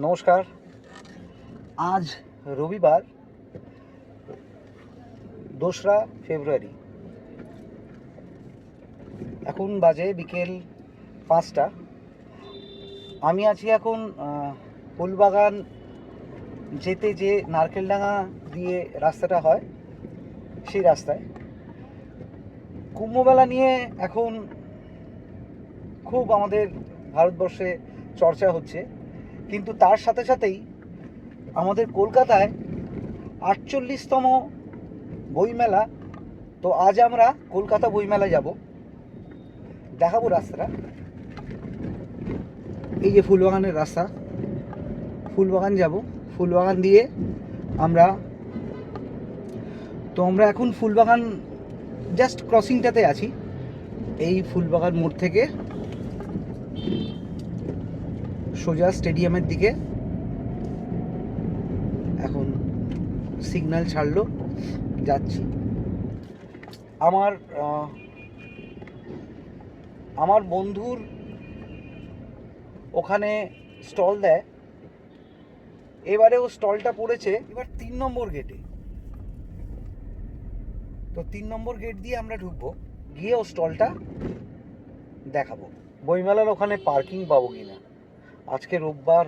নমস্কার। আজ রবিবার 2রা ফেব্রুয়ারি। এখন বাজে বিকেল 5টা। আমি আছি এখন ফুলবাগান যেতে যে নারকেলডাঙ্গা দিয়ে রাস্তাটা হয় সেই রাস্তায়। কুম্ভমেলা নিয়ে এখন খুব আমাদের ভারতবর্ষে চর্চা হচ্ছে, কিন্তু তার সাথে সাথেই আমাদের কলকাতায় 48তম বইমেলা। তো আজ আমরা কলকাতা বইমেলা যাব, দেখাবো রাস্তাটা। এই যে ফুলবাগানের রাস্তা, ফুলবাগান যাব, ফুলবাগান দিয়ে আমরা এখন ফুলবাগান জাস্ট ক্রসিংটাতে আছি। এই ফুলবাগান মোড় থেকে সোজা স্টেডিয়ামের দিকে এখন সিগন্যাল ছাড়লো, যাচ্ছি। আমার বন্ধুর ওখানে স্টল দেয়, এবারে ও স্টলটা পড়েছে এবার 3 নম্বর গেটে। তো 3 নম্বর গেট দিয়ে আমরা ঢুকবো, গিয়ে ও স্টলটা দেখাবো। বইমেলার ওখানে পার্কিং পাবো কিনা, আজকে রোববার,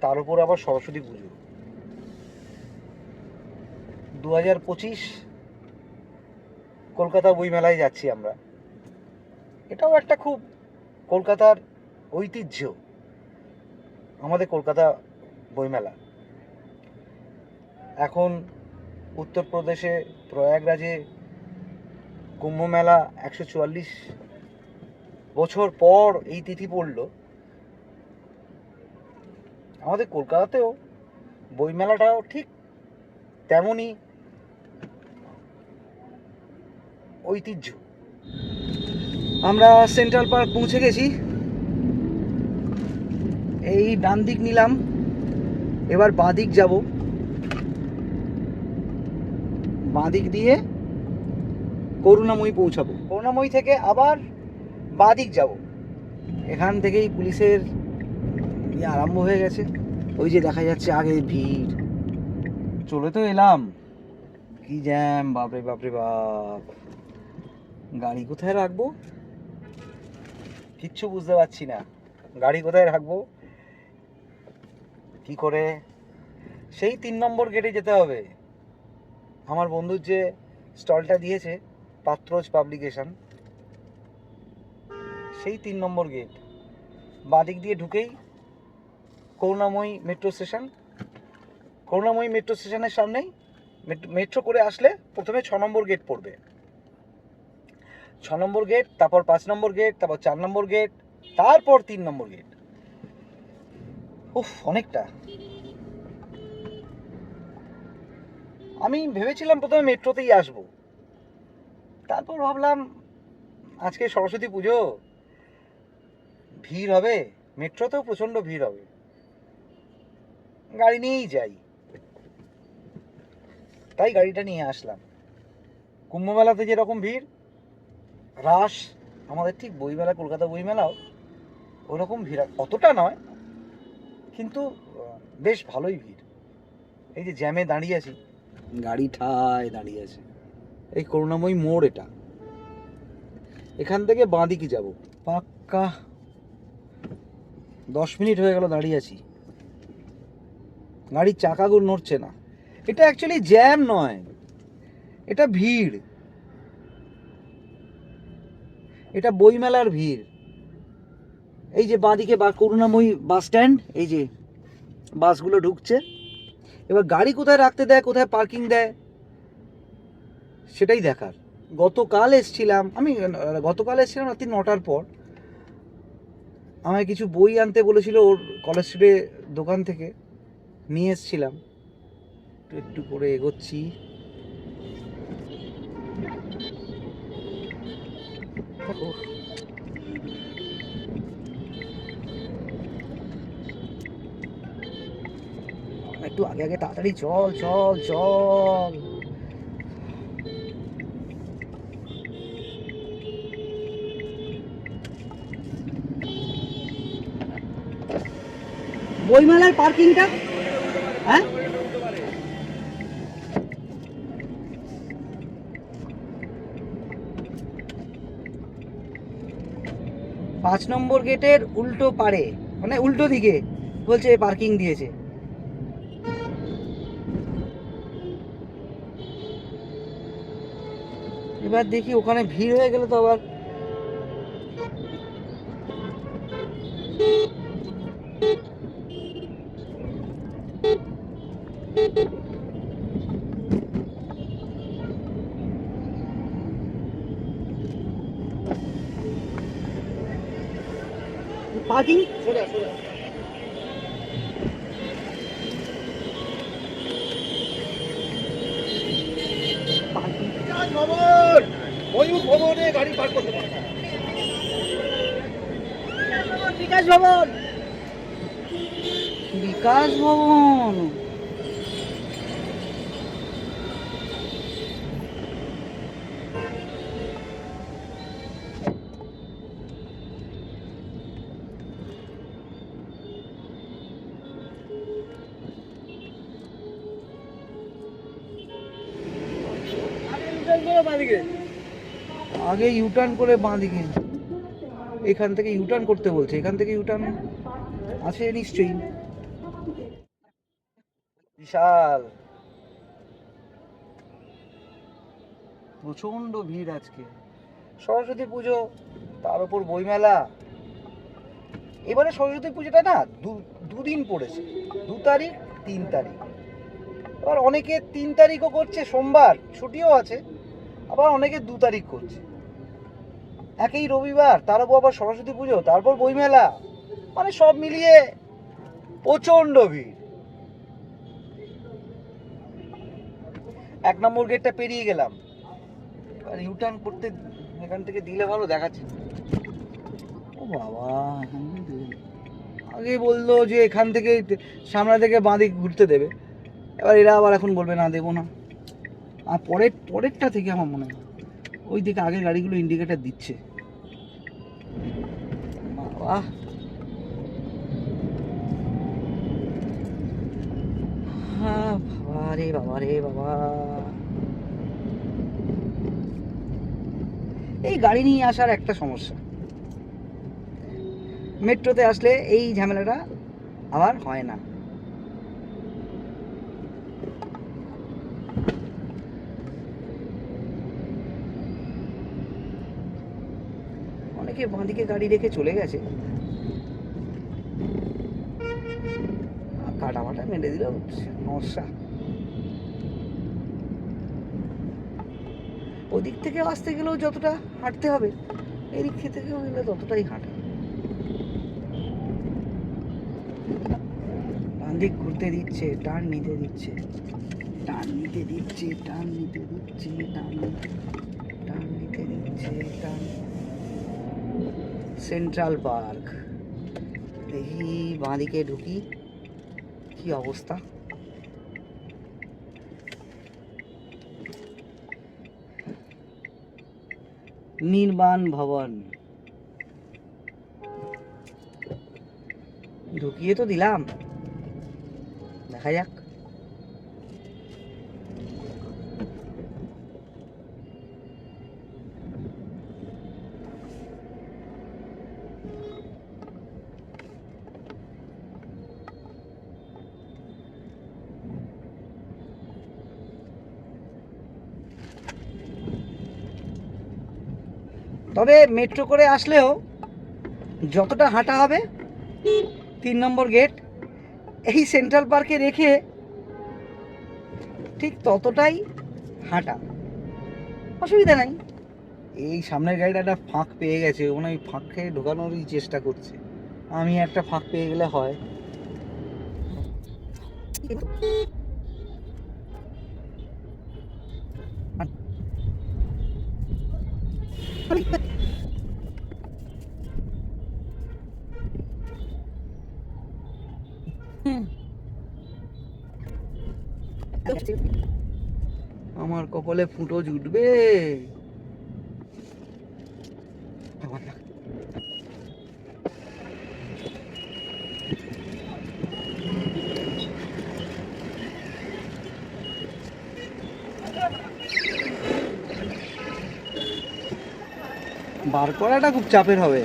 তার উপর আবার সরস্বতী পুজো। 2025 কলকাতা বইমেলায় যাচ্ছি আমরা। এটাও একটা খুব কলকাতার ঐতিহ্য, আমাদের কলকাতা বইমেলা। এখন উত্তরপ্রদেশে প্রয়াগরাজে কুম্ভমেলা 144 বছর পর এই তিথি পড়ল। আমাদের কলকাতাতেও বইমেলাটাও ঠিক তেমনই ঐতিহ্য। আমরা সেন্ট্রাল পার্ক পৌঁছে গেছি। এই ডান দিক নিলাম, এবার বাঁ দিক যাব। বাঁ দিক দিয়ে করুণাময়ী পৌঁছাবো, করুণাময়ী থেকে আবার বাঁ দিক যাব। এখান থেকেই পুলিশের আরম্ভ হয়ে গেছে। ওই যে দেখা যাচ্ছে আগে ভিড়। চলে তো এলাম, কি জ্যাম, বাপরে বাপরে বাপ। গাড়ি কোথায় রাখবো কিচ্ছু বুঝতে পারছি না। গাড়ি কোথায় রাখবো, কি করে? সেই 3 নম্বর গেটে যেতে হবে। আমার বন্ধুর যে স্টলটা দিয়েছে পাত্রজ পাবলিকেশন, সেই 3 নম্বর গেট। বাদিক দিয়ে ঢুকেই করুণাময়ী মেট্রো স্টেশন। করুণাময়ী মেট্রো স্টেশনের সামনেই মেট্রো করে আসলে প্রথমে 6 নম্বর গেট পড়বে। 6 নম্বর গেট, তারপর 5 নম্বর গেট, তারপর 4 নম্বর গেট, তারপর 3 নম্বর গেট। উফ, অনেকটা। আমি ভেবেছিলাম প্রথমে মেট্রোতেই আসবো, তারপর ভাবলাম আজকে সরস্বতী পুজো, ভিড় হবে, মেট্রোতেও প্রচণ্ড ভিড় হবে, গাড়ি নিয়েই যাই। তাই গাড়িটা নিয়ে আসলাম। কুম্ভমেলাতে যেরকম ভিড়, রাস, আমাদের ঠিক বইমেলা, কলকাতা বইমেলাও ওরকম ভিড়, অতটা নয় কিন্তু বেশ ভালোই ভিড়। এই যে জ্যামে দাঁড়িয়ে আছি, গাড়ি ঠায় দাঁড়িয়ে আছে। এই করুণাময়ী মোড়, এটা। এখান থেকে বাঁ দিকে যাব, পাক্কা 10 মিনিট হয়ে গেল দাঁড়িয়ে আছি, গাড়ির চাকাগুলো নড়ছে না। এটা অ্যাকচুয়ালি জ্যাম নয়, এটা ভিড়, এটা বইমেলার ভিড়। এই যে বাঁদিকে করুণাময়ী বাস স্ট্যান্ড, এই যে বাসগুলো ঢুকছে। এবার গাড়ি কোথায় রাখতে দেয়, কোথায় পার্কিং দেয়, সেটাই দেখার। গতকাল এসেছিলাম রাত্রি 9টার পর। আমায় কিছু বই আনতে বলেছিল ওর কলেজ স্ট্রিটে দোকান থেকে, নিয়ে এসেছিলাম। একটু করে এগোচ্ছি। একটু আগে আগে তাড়াতাড়ি চল চল চল। বইমেলার পার্কিংটা, হ্যাঁ 5 নম্বর গেটের উল্টো পারে, মানে উল্টো দিকে বলছে পার্কিং দিয়েছে। এবার দেখি ওখানে ভিড় হয়ে গেলে তো আবার পার্কিং সোজা সোজা ময়ূর ভবনে গাড়ি পার্ক করতে পারবে। বিকাশ ভবন, বিকাশ ভবন আগে ইউটার্ন করে বাঁ দিকে, এখান থেকে ইউটার্ন করতে বলছে, এখান থেকে ইউটার্ন আছে নিশ্চয়ই। বিশাল প্রচন্ড ভিড় আজকে, সরস্বতী পুজো তার উপর বইমেলা। এবারে সরস্বতী পুজোটা না দুদিন পড়েছে, 2 তারিখ 3 তারিখ। আবার অনেকে 3 তারিখও করছে, সোমবার ছুটিও আছে, আবার অনেকে 2 তারিখ করছে। একই রবিবার, তার উপর আবার সরস্বতী পুজো, তারপর বইমেলা, মানে সব মিলিয়ে প্রচন্ড ভিড়। 1 নম্বর গেটটা পেরিয়ে গেলাম, আর ইউটার্ন করতে এখান থেকে দিলে ভালো দেখাচ্ছে। ও বাবা, আগে বললো যে এখান থেকে সামনে থেকে বাঁ দিক ঘুরতে দেবে, এবার এরা আবার এখন বলবে না দেবো না। আর পরেরটা থেকে আমার মনে হয় ওই দিকে আগের গাড়িগুলো ইন্ডিকেটার দিচ্ছে। বাবা বাবা রে বাবা রে বাবা, এই গাড়ি নিয়ে আসার একটা সমস্যা, মেট্রোতে আসলে এই ঝামেলাটা আবার হয় না। অনেকে বাঁদিকে গাড়ি রেখে চলে গেছে, কাটা মাটা মেরে দিল সমস্যা। ওদিক থেকে আসতে গেলেও যতটা হাঁটতে হবে, এদিক থেকেও গেলে ততটাই হাঁটা। বাঁ দিক ঘুরতে দিচ্ছে, টার্ন নিতে দিচ্ছে, টার্ন নিতে দিচ্ছে, টার্ন নিতে দিচ্ছে, টার্ন নিতে দিচ্ছে, টার্ন। সেন্ট্রাল পার্ক, দেখি বাঁ দিকে ঢুকি কি অবস্থা। নির্মাণ ভবন ঢুকিয়ে তো দিলাম, দেখা যাক। তবে মেট্রো করে আসলেও যতটা হাঁটা হবে 3 নম্বর গেট এই সেন্ট্রাল পার্কে রেখে ঠিক ততটাই হাঁটা, অসুবিধা নাই। এই সামনের গাড়িটা একটা ফাঁক পেয়ে গেছে, মানে ওই ফাঁক খেয়ে ঢোকানোরই চেষ্টা করছে। আমি একটা ফাঁক পেয়ে গেলে হয়। আমার কপালে ফুটো জুটবে। বার করাটা খুব চাপের হবে,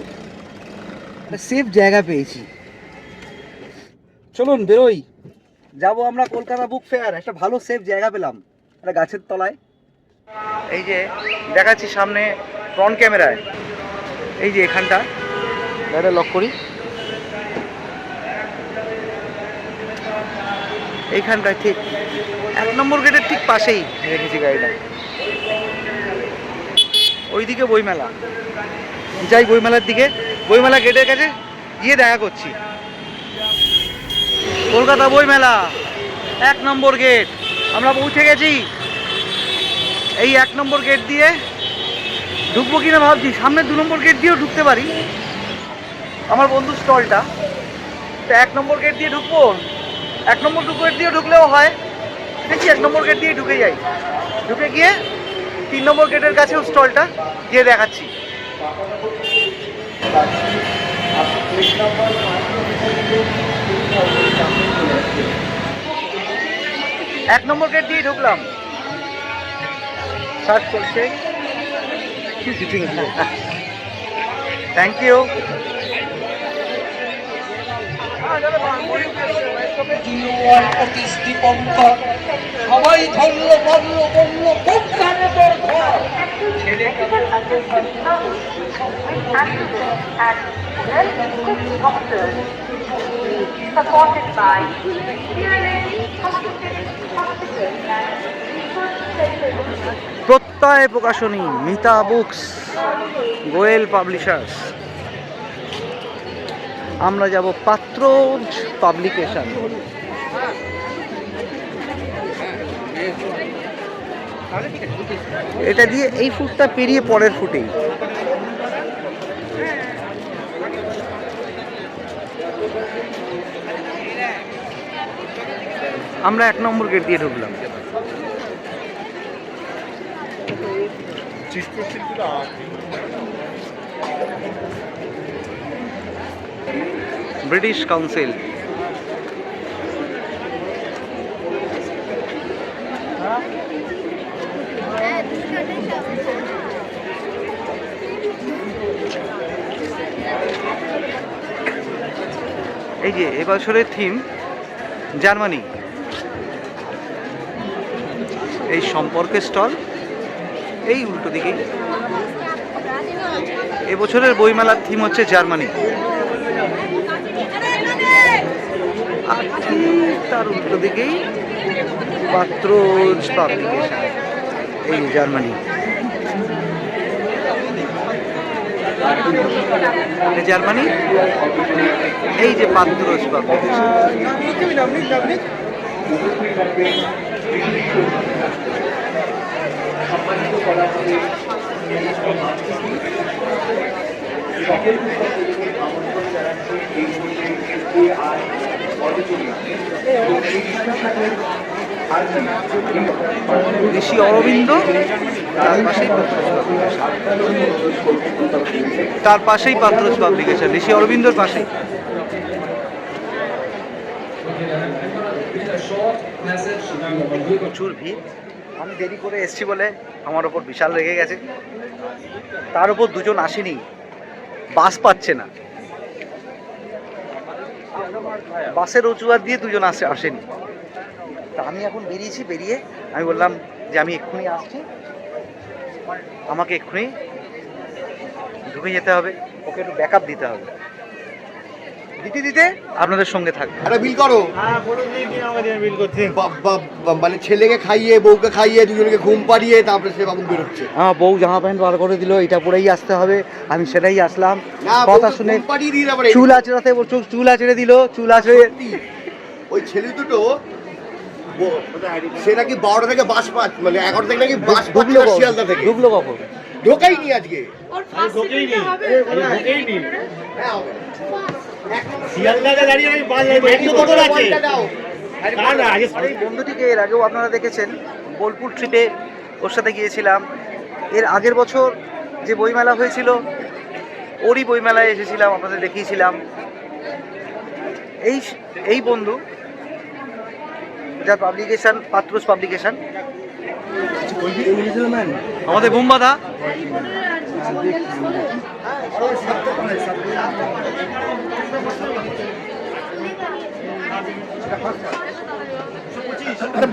একটা সেফ জায়গা পেয়েছি। চলুন বেরোই, যাবো আমরা কলকাতা বুক ফেয়ার। একটা ভালো সেফ জায়গা পেলাম একটা গাছের তলায়। এই যে দেখাচ্ছি সামনে ফ্রন্ট ক্যামেরায়, এই যে এখানটা গাড়িটা লক করি, এইখানটায় ঠিক 1 নম্বর গেটের ঠিক পাশেই রেখেছি গাড়িটা। ওইদিকে বইমেলা, যাই বইমেলার দিকে, বইমেলা গেটের কাছে গিয়ে দেখা করছি। কলকাতা বইমেলা 1 নম্বর গেট, আমরা পৌঁছে গেছি। এই 1 নম্বর গেট দিয়ে ঢুকবো কিনা ভাবছি, সামনে 2 নম্বর গেট দিয়েও ঢুকতে পারি, আমার বন্ধুর স্টলটা। তো 1 নম্বর গেট দিয়ে ঢুকবো, 1 নম্বর গেট দিয়ে ঢুকলেও হয়, দেখি 1 নম্বর গেট দিয়ে ঢুকে যাই, ঢুকে গিয়ে 3 নম্বর গেটের কাছেও স্টলটা গিয়ে দেখাচ্ছি। 1 নম্বর গেট দিয়ে ঢুকলাম, সার্চ চলছে। Thank you. সবাই ধরলো বললো বললো প্রত্যয় প্রকাশনী, মিতা বুকস, গোয়েল পাবলিশার্স। আমরা যাব পাত্রজ পাবলিকেশন। এটা দিয়ে এই ফুটটা পেরিয়ে পরের ফুটেই আমরা 1 নম্বর গেট দিয়ে ঢুকলাম। ব্রিটিশ কাউন্সিল, এই যে এবছরের থিম জার্মানি, এই সম্পর্কের স্টল এই উল্টো দিকেই। এবছরের বইমেলার থিম হচ্ছে জার্মানি, আর ঠিক তার উল্টো দিকেই পাত্রজ পাবলিকেশন, এই জার্মানি। জার্মানি, এই যে পাত্রজ পাবলিকেশন। ঋষি অরবিন্দ, তার পাশেই পাত্রজ পাবলিকেশন, ঋষি অরবিন্দর পাশেই। প্রচুর ভিড়, আমি দেরি করে এসেছি বলে আমার ওপর বিশাল রেগে গেছে। তার উপর 2 জন আসেনি, বাস পাচ্ছে না, বাসের অজুহাত দিয়ে 2 জন আসেনি। তা আমি এখন বেরিয়েছি, বেরিয়ে আমি বললাম যে আমি এক্ষুনি আসছি, আমাকে এক্ষুনি ঢুকে যেতে হবে, ওকে একটু ব্যাকআপ দিতে হবে। দিতে দিতে আপনাদের সঙ্গে থাকবে। আরে বিল করো। হ্যাঁ বলুন কি আমাদের বিল করতে। মানে ছেলেকে খাইয়ে বউকে খাইয়ে দুজনকে ঘুম পাড়িয়ে তারপরে সে বাবু বেরোচ্ছে। আমার বউ জামা প্যান্ট বার করে দিল, এটা পরেই আসতে হবে, আমি সেটাই আসলাম। কথা শুনে চুল আঁচড়াতে চুল আঁচড়ে দিল, চুল আঁচড়ে। ওই ছেলে দুটো সে নাকি 12টা থেকে বাস পাচ্ছে, মানে 11টা থেকে নাকি বাস ঢুকলো শিয়ালদা থেকে। ঢুকলো কখন? ঢোকাইনি আজকে, শিয়ালদাতে দাঁড়িয়ে আমি কত আছে। এই বন্ধুটিকে এর আগেও আপনারা দেখেছেন, বোলপুর ট্রিপে ওর সাথে গিয়েছিলাম। এর আগের বছর যে বইমেলা হয়েছিল ওরই বইমেলায় এসেছিলাম, আপনাদের দেখিয়েছিলাম। এই বন্ধু যার পাবলিকেশন পাত্রজ পাবলিকেশন, আমাদের বোমবাদা,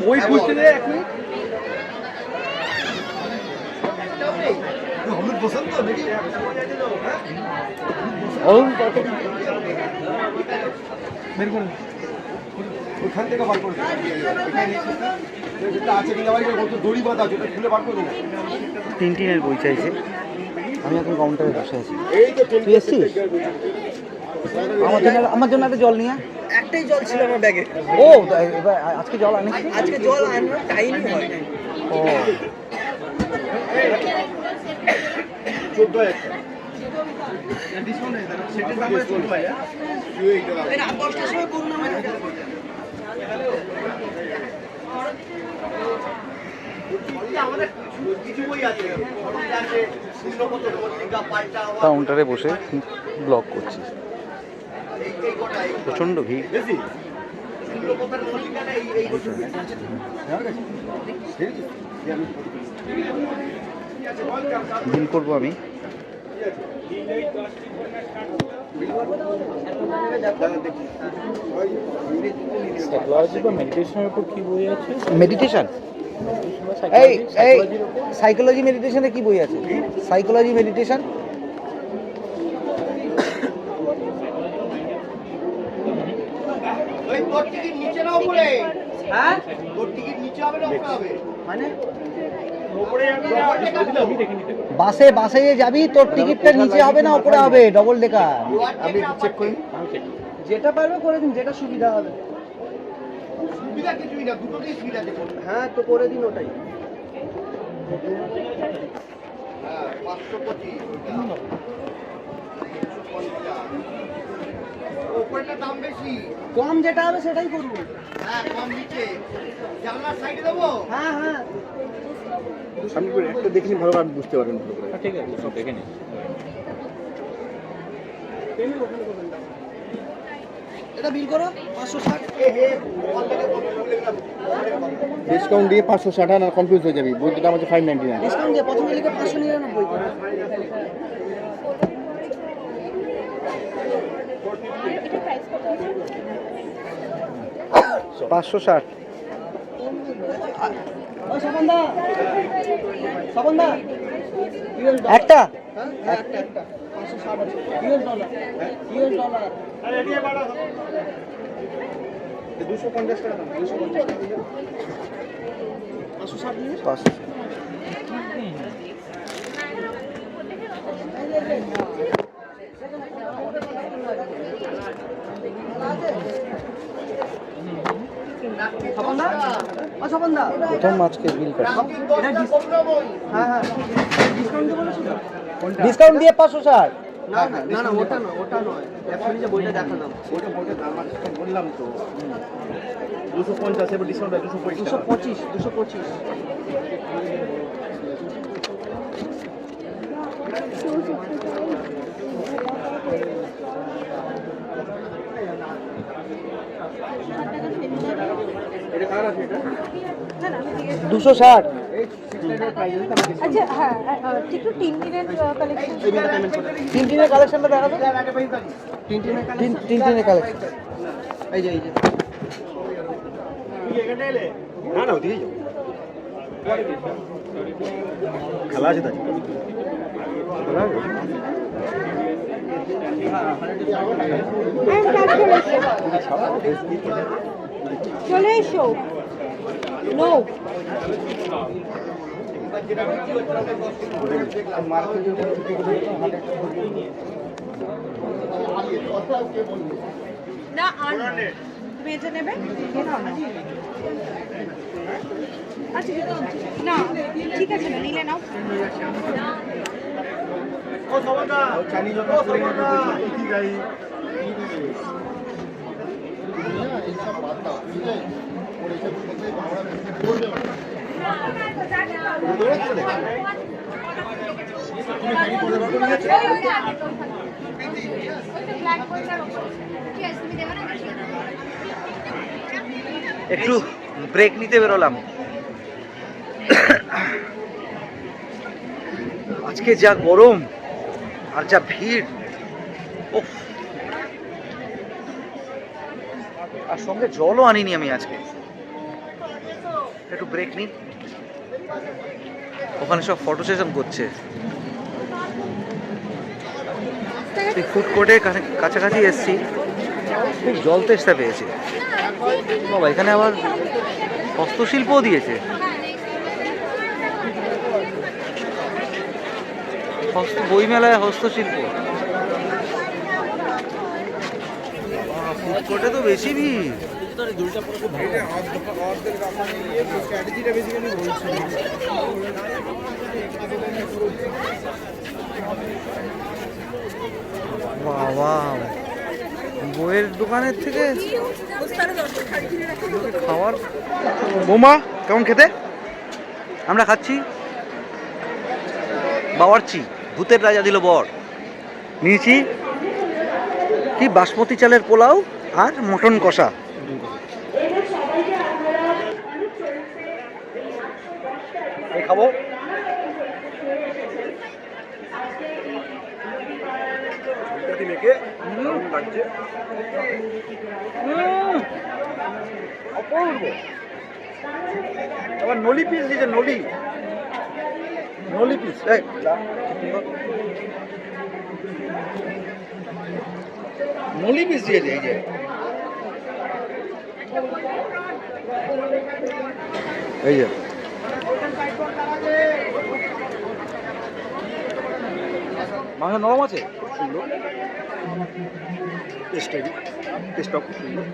বই খুঁজতে দে এক মিনিট। হলুদ বসন্ত নাকি? বের করে ওখান থেকে বার করে আছে কিনা দড়ি বাঁধা আছে ওটা খুলে বার করে দেবো। টিনের বই চাইছে। আমি এখন কাউন্টারে বসে আছি। এই তো তুই এসছিস? আমার জন্য একটা জল নিয়ে আয়। একটাই জল ছিল আমার ব্যাগে। ও এবার আজকে জল আনিস? আজকে জল আনার টাইমই হয় না। ও 14,000 এই রাত 10টার সময় করুন আমাকে। কাউন্টারে বসে ব্লগ করছি। প্রচণ্ড ভিড়। বিল করবো আমি। সাইকোলজি বা মেডিটেশনের উপর কি বই আছে? মেডিটেশন? এই এই সাইকোলজি মেডিটেশনে কি বই আছে? সাইকোলজি মেডিটেশন ওই তোর টিকিট নিচে না উপরে? হ্যাঁ তোর টিকিট নিচে হবে না উপরে হবে? মানে বাসে বাসে যে যাবি তোর টিকিটটা নিচে হবে না উপরে হবে? Double decker. আপনি চেক করুন। যেটা পারবে করে দিন, যেটা সুবিধা হবে। সুবিধা কিছুই না, দুটোতেই সুবিধা আছে। হ্যাঁ তো করে দিন ওটাই। হ্যাঁ 525 ওপরটা দাম বেশি। কম যেটা হবে সেটাই করুন। হ্যাঁ কম নিচে জানলার সাইডে দেবো। হ্যাঁ হ্যাঁ সামনে করে একটা দেখে নিন, ভালো করে বুঝতে পারবেন ভালো করে। ঠিক আছে, সব দেখে নিন। এটা বিল করো 560। ডিসকাউন্ট দিয়ে 560 আর কনফিউজ হয়ে যাবি। বইটার দাম হচ্ছে 599। ডিসকাউন্ট দিয়ে প্রথমে লিখে 599 560। ও স্বপনদা, স্বপনদা একটা হ্যাঁ হ্যাঁ একটা 560 আছে। US dollar, US dollar. আরে এদিকে বাড়া। 250 টাকা দাম, 250 টাকা দিয়ে 560 দিয়ে 500। স্বপনদা, ও স্বপনদা। প্রথম আজকে বিল কাটছি। হ্যাঁ হ্যাঁ ডিসকাউন্ট দিয়ে বলেছো তো? ডিসকাউন্ট দিয়ে 560। না না না না ওটা নয়, ওটা নয়। এখনই যে বইটা দেখালাম বইটার দাম আছে বললাম তো 250 এবার ডিসকাউন্ট 225 225। এটা কার আছে এটা? 260। আচ্ছা হ্যাঁ ঠিক তো 3 দিনের কালেকশন। তিন দিনের কালেকশনটা দেখা তো। তিন তিন দিনের কালেকশন। এই যে এই যে তুই এখানে এলে? না না ওদিকেই যাও। খেলা আছে তাই চলে এসো। নো না আর তুমি এটা নেবে? এ নাও না। আচ্ছা না ঠিক আছে না নিলে নাও। ও সবাদা, চানি ও সবাদা। কি গাই একটু ব্রেক নিতে বেরোলাম। আজকে যা গরম আর যা ভিড়, উফ। আর সঙ্গে জলও আনিনি আমি আজকে। একটু ব্রেক নিই। ওখানে সব ফটো সেশন করছে। ফুড কোর্টের কাছাকাছি এসছি, খুব জল তেষ্টা পেয়েছে বাবা। এখানে আবার হস্তশিল্পও দিয়েছে, বইমেলায় হস্তশিল্প। ফুড কোর্টে তো বেশি ভিড়। বাবা, বইয়ের দোকানের থেকে খাওয়ার। বৌমা কেমন খেতে? আমরা খাচ্ছি বাওয়ার্চি, ভূতের রাজা দিল বর। নিয়েছি কি বাসমতি চালের পোলাও আর মটন কষা। খাবো। আবার নলি পিস দিয়েছে, নলি পিস। নলি পিস দিয়েছে এই যে। এই যে মাংস নরম আছে, সুন্দর টেস্টটা খুব সুন্দর।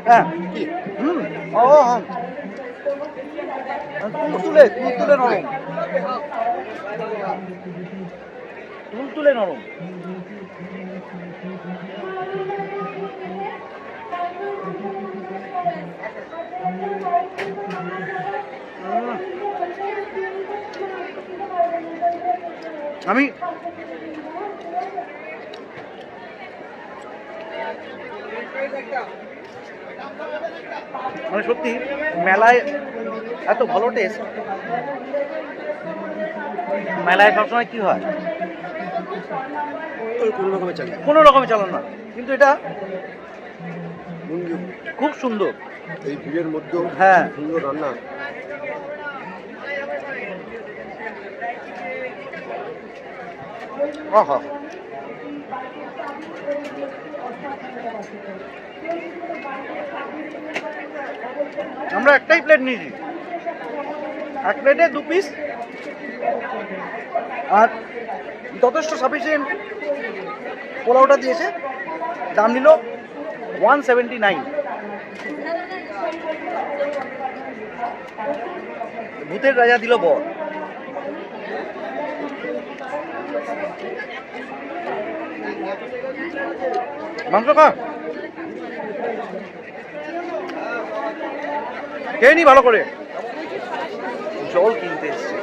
হ্যাঁ, ও হ্যাঁ, তুলে নরম, তুলে নরম। আমি মানে সত্যি মেলায় এত ভালো টেস্ট। মেলায় সবসময় কি হয়, কোনো রকমের চালান না, কিন্তু এটা খুব সুন্দর। এই ভিড়ের মধ্যেও হ্যাঁ, সুন্দর রান্না। আহা, আমরা একটাই প্লেট নিয়েছি, এক প্লেটে 2 পিস, আর যথেষ্ট সাফিসিয়েন্ট পোলাওটা দিয়েছে। দাম নিল 179। ভূতের রাজা দিল বর। মাংস খা, খেয়ে নি ভালো করে। জল কিনতে এসছে।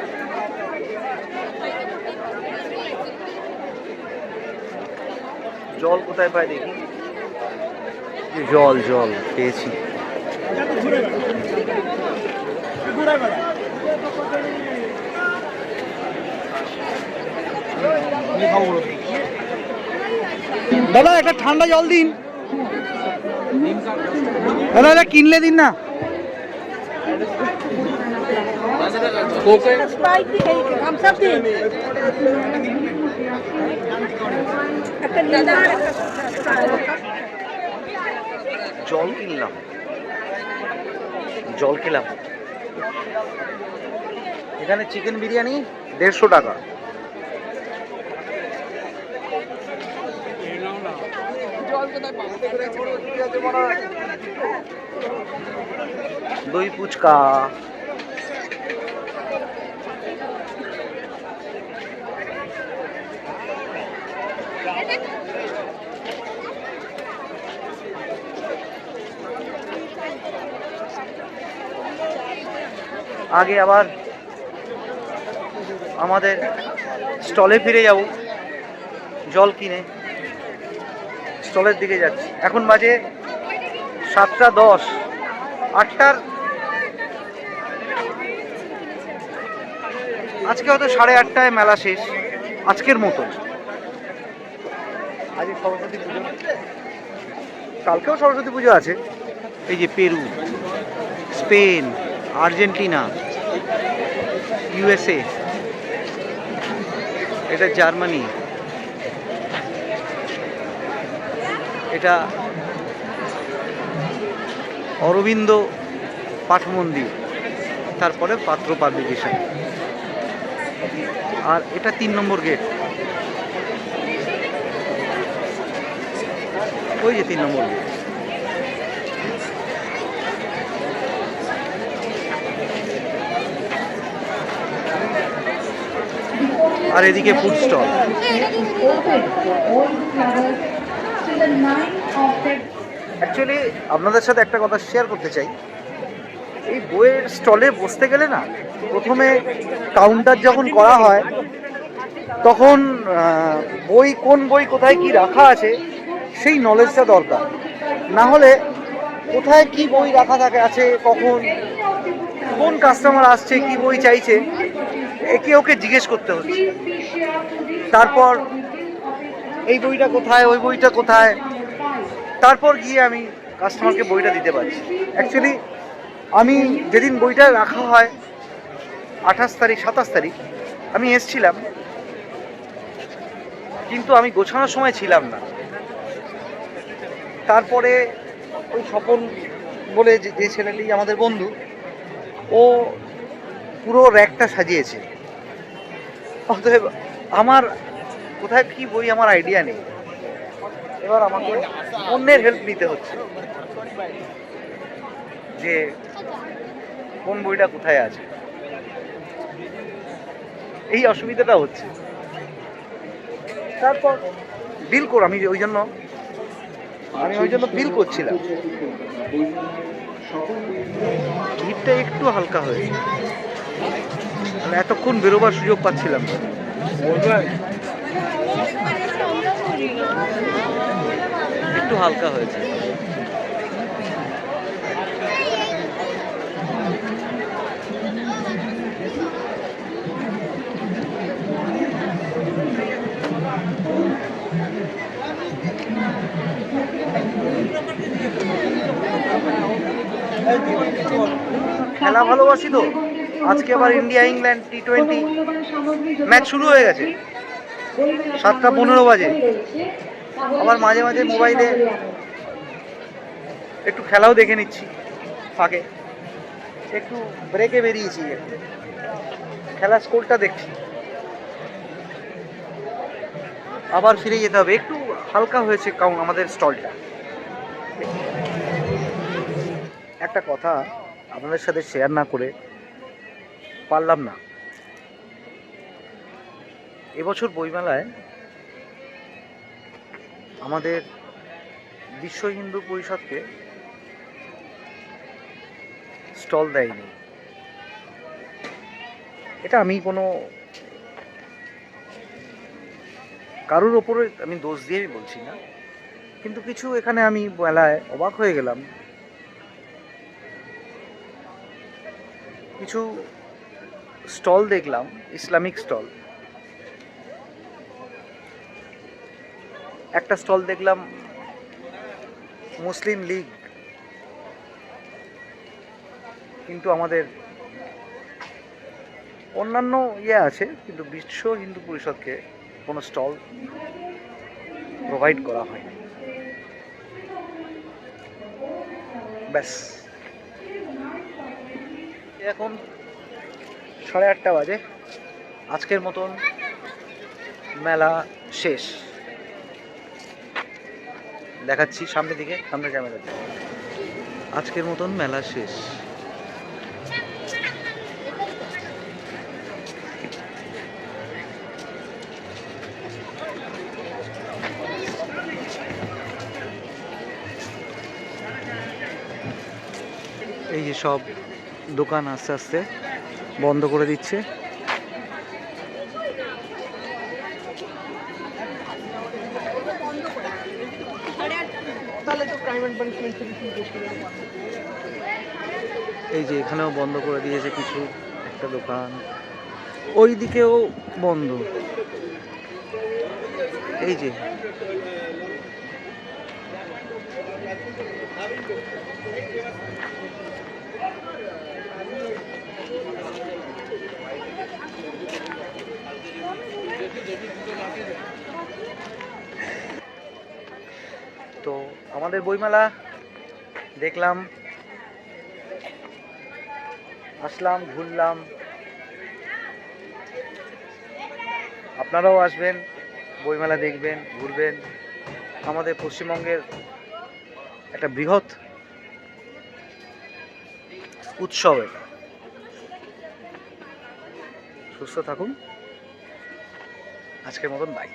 জল কোথায় পাই দেখি। জল পেয়েছি। দাদা একটা ঠান্ডা জল দিন, দাদা কিনলে দিন না। স্প্রাইট দিন, এই থামস আপ দিন, একটা নীলা আর একটা জল কিনলাম, জল খেলাম। এখানে চিকেন বিরিয়ানি 150 টাকা। দই ফুচকা, আগে আবার আমাদের স্টলে ফিরে যাব, জল কিনে স্টলের দিকে যাচ্ছি। এখন বাজে 7:10, 8টার আজকে হয়তো 8:30টায় মেলা শেষ, আজকের মতো। আজ সরস্বতী পুজো, কালকেও সরস্বতী পুজো আছে। এই যে পেরু, স্পেন, আর্জেন্টিনা, ইউএসএ, এটা জার্মানি, এটা অরবিন্দ পাঠ মন্দির, তারপরে পাত্র পাবলিকেশন, আর এটা 3 নম্বর গেট। ওই যে 3 নম্বর গেট। আর এদিকে ফুড স্টল। অ্যাকচুয়ালি আপনাদের সাথে একটা কথা শেয়ার করতে চাই। এই বইয়ের স্টলে বসতে গেলে না, প্রথমে কাউন্টার যখন করা হয় তখন কোন বই কোথায় কি রাখা আছে সেই নলেজটা দরকার। না হলে কোথায় কি বই রাখা আছে, কখন কোন কাস্টমার আসছে, কি বই চাইছে, একে ওকে জিজ্ঞেস করতে হচ্ছে। তারপর এই বইটা কোথায়, ওই বইটা কোথায়, তারপর গিয়ে আমি কাস্টমারকে বইটা দিতে পারছি। অ্যাকচুয়ালি আমি যেদিন বইটা রাখা হয় 28 তারিখ 27 তারিখ আমি এসছিলাম, কিন্তু আমি গোছানোর সময় ছিলাম না। তারপরে ওই স্বপন বলে যে ছেলেটি আমাদের বন্ধু, ও পুরো র্যাকটা সাজিয়েছে। অতএব আমার কোথায় কি বই আমার আইডিয়া নেই। এবার আমাকে অন্যের হেল্প নিতে হচ্ছে যে কোন বইটা কোথায় আছে, এই অসুবিধাটা হচ্ছে। তারপর বিল কর, আমি ওই জন্য বিল করছিলাম। ভিড়টা একটু হালকা হয়েছে, মানে এতক্ষণ বেরোবার সুযোগ পাচ্ছিলাম না। একটু হালকা হয়েছে। খেলা ভালোবাসি তো। আজকে আবার ইন্ডিয়া ইংল্যান্ড T20 ম্যাচ শুরু হয়ে গেছে, 7:15 বাজে। আবার মাঝে মাঝে মোবাইলে একটু খেলাও দেখে নিচ্ছি, ফাঁকে একটু ব্রেকে বেরিয়েছি, খেলার স্কোরটা দেখছি। আবার ফিরে যেতে হবে। একটু হালকা হয়েছে আমাদের স্টলটা। একটা কথা আপনাদের সাথে শেয়ার না করে পারলাম না। এবছর বইমেলায় আমাদের বিশ্ব হিন্দু পরিষদকে স্টল দেয়নি। এটা আমি কোনো কারোর ওপরে আমি দোষ দিয়ে বলছি না, কিন্তু কিছু এখানে আমি মেলায় অবাক হয়ে গেলাম। কিছু স্টল দেখলাম, ইসলামিক স্টল। একটা স্টল দেখলাম মুসলিম লীগ, কিন্তু আমাদের অন্যান্য আছে, কিন্তু বিশ্ব হিন্দু পরিষদকে কোনো স্টল প্রোভাইড করা হয়নি। ব্যাস, এখন 8:30 বাজে। আজকের মতন মেলা শেষ। দেখাচ্ছি সামনে দিকে, সামনে ক্যামেরাতে। আজকের মতন মেলা শেষ। এই যে সব দোকান আস্তে আস্তে বন্ধ করে দিচ্ছে। তাহলে তো ক্রাইম অ্যান্ড পানিশমেন্ট থেকে শুরু করতে হবে। এই যে এখানেও বন্ধ করে দিয়েছে কিছু একটা দোকান, ওই দিকেও বন্ধ। এই যে তো আমাদের বইমেলা দেখলাম, আসলাম, ঘুরলাম। আপনারাও আসবেন, বইমেলা দেখবেন, ঘুরবেন। আমাদের পশ্চিমবঙ্গের একটা বৃহৎ উৎসব এটা। সুস্থ থাকুন, আজকের মতন বাই।